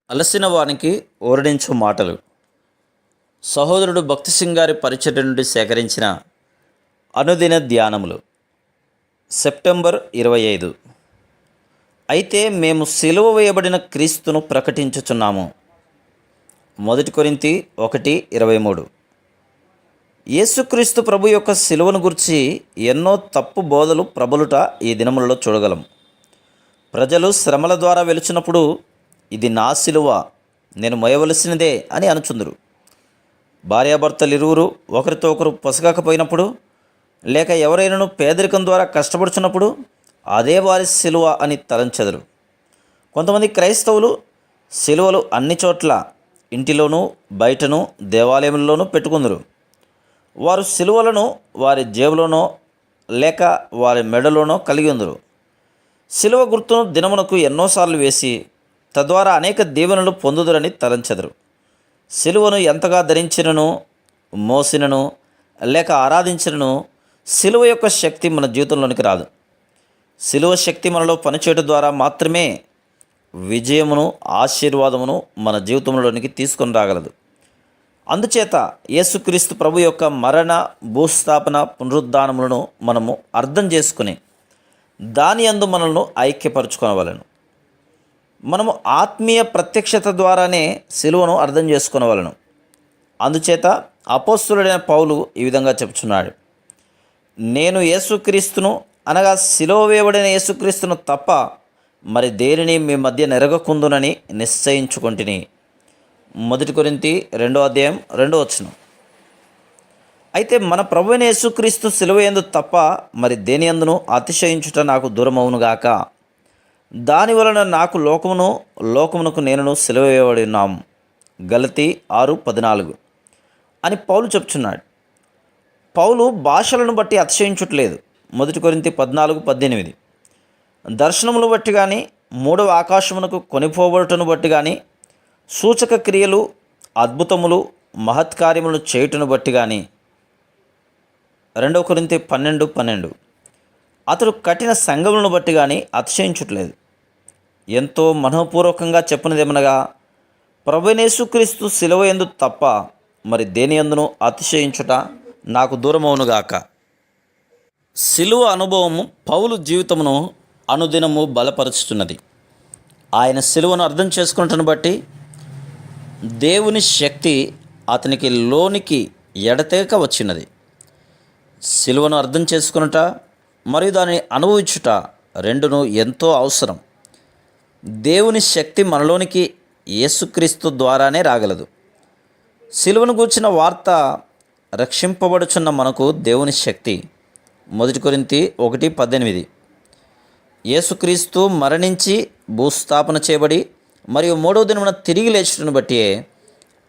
అలసిన వానికి ఓరడించు మాటలు. సహోదరుడు భక్తి సింగ్ గారి పరిచర్య నుండి సేకరించిన అనుదిన ధ్యానములు. సెప్టెంబర్ 25. అయితే మేము సిలువ వేయబడిన క్రీస్తును ప్రకటించుచున్నాము. 1 కొరింథీ 1:23. యేసుక్రీస్తు ప్రభు యొక్క సిలువను గురించి ఎన్నో తప్పు బోధలు ప్రబలుట ఈ దినములలో చూడగలం. ప్రజలు శ్రమల ద్వారా వెలుచున్నప్పుడు ఇది నా సిలువ, నేను మోయవలసినదే అని అనుచుందురు. భార్యాభర్తలు ఇరువురు ఒకరితో ఒకరు పొసగకపోయినప్పుడు, లేక ఎవరైనాను పేదరికం ద్వారా కష్టపడుచున్నప్పుడు అదే వారి సిలువ అని తలంచెదరు. కొంతమంది క్రైస్తవులు సిలువలు అన్ని చోట్ల, ఇంటిలోనూ బయటను దేవాలయంలోనూ పెట్టుకుందరు. వారు సిలువలను వారి జేబులోనో లేక వారి మెడలోనో కలిగి ఉందరు. సిలువ గుర్తును దినమునకు ఎన్నోసార్లు వేసి తద్వారా అనేక దీవెనలు పొందుదురని తలంచెదరు. సిలువను ఎంతగా ధరించినను, మోసినను లేక ఆరాధించినను సిలువ యొక్క శక్తి మన జీవితంలోనికి రాదు. సిలువ శక్తి మనలో పనిచేయడం ద్వారా మాత్రమే విజయమును, ఆశీర్వాదమును మన జీవితంలోనికి తీసుకొని రాగలదు. అందుచేత యేసుక్రీస్తు ప్రభు యొక్క మరణ, భూస్థాపన, పునరుద్ధానములను మనము అర్థం చేసుకుని దాని యందు మనల్ని ఐక్యపరచుకొనవలెను. మనము ఆత్మీయ ప్రత్యక్షత ద్వారానే సిలువను అర్థం చేసుకొనవలెను. అందుచేత అపోస్తలుడైన పౌలు ఈ విధంగా చెప్తున్నాడు, నేను యేసుక్రీస్తును అనగా సిలువ వేయబడిన యేసుక్రీస్తును తప్ప మరి దేనిని మీ మధ్య నెరగకుందునని నిశ్చయించుకొంటిని. 1 కొరింథీ 2:2. అయితే మన ప్రభువైన యేసుక్రీస్తు సిలువ యందు తప్ప మరి దేని యందును అతిశయించుట నాకు దూరమవునుగాక. దాని వలన నాకు లోకమునకు నేనును సిలువ వేయబడి ఉన్నాము. గలతీ 6:14 అని పౌలు చెప్తున్నాడు. పౌలు భాషలను బట్టి అతిశయించుటలేదు. 1 కొరింథీ 14:18. దర్శనములు బట్టి కానీ, మూడవ ఆకాశమునకు కొనిపోబడుటను బట్టి కానీ, సూచక క్రియలు, అద్భుతములు, మహత్కార్యములను చేయుటను బట్టి కానీ, 2 కొరింథీ 12:12. అతడు కఠిన సంఘములను బట్టి కానీ అతిశయించుటలేదు. ఎంతో మనఃపూర్వకంగా చెప్పినదేమనగా, ప్రభువైన యేసుక్రీస్తు సిలువ యందు తప్ప మరి దేని యందును అతిశయించుట నాకు దూరమవునుగాక. సిలువ అనుభవము పౌలు జీవితమును అనుదినము బలపరుచుతున్నది. ఆయన సిలువను అర్థం చేసుకున్నటను బట్టి దేవుని శక్తి అతనికి లోనికి ఎడతెగక వచ్చినది. సిలువను అర్థం చేసుకునుట మరియు దానిని అనుభవించుట రెండును ఎంతో అవసరం. దేవుని శక్తి మనలోనికి యేసుక్రీస్తు ద్వారానే రాగలదు. సిలువను గూర్చిన వార్త రక్షింపబడుచున్న మనకు దేవుని శక్తి. 1 కొరింథీ 1:18. యేసుక్రీస్తు మరణించి భూస్థాపన చేయబడి మరియు 3వ దినమున తిరిగి లేచుటను బట్టి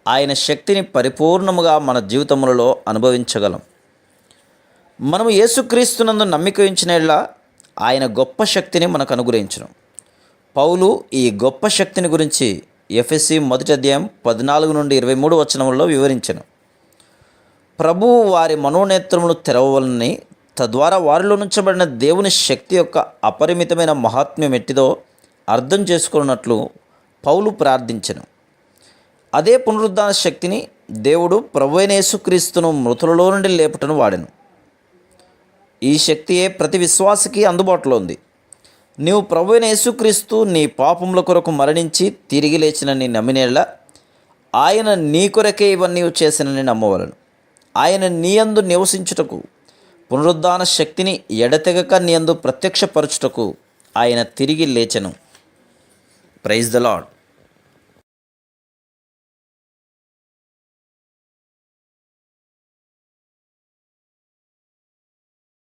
ఆయన శక్తిని పరిపూర్ణముగా మన జీవితములలో అనుభవించగలం. మనము యేసుక్రీస్తునందు నమ్మిక ఉంచిన యెడల ఆయన గొప్ప శక్తిని మనకు అనుగ్రహించును. పౌలు ఈ గొప్ప శక్తిని గురించి ఎఫెసీ 1:14-23 వివరించెను. ప్రభువు వారి మనోనేత్రములు తెరవవలనని, తద్వారా వారిలో నుంచబడిన దేవుని శక్తి యొక్క అపరిమితమైన మహాత్మ్యం ఎట్టిదో అర్థం చేసుకున్నట్లు పౌలు ప్రార్థించెను. అదే పునరుద్ధాన శక్తిని దేవుడు ప్రభువైన యేసుక్రీస్తును మృతులలో నుండి లేపుటను వాడెను. ఈ శక్తియే ప్రతి విశ్వాసికి అందుబాటులో ఉంది. నీవు ప్రభువైన యేసుక్రీస్తు నీ పాపముల కొరకు మరణించి తిరిగి లేచినని నమ్మినేళ్ళ ఆయన నీ కొరకే ఇవన్నీ చేసినని నమ్మవలను. ఆయన నీయందు నివసించుటకు, పునరుద్ధాన శక్తిని ఎడతెగక నీయందు ప్రత్యక్షపరచుటకు ఆయన తిరిగి లేచెను. Praise the lord.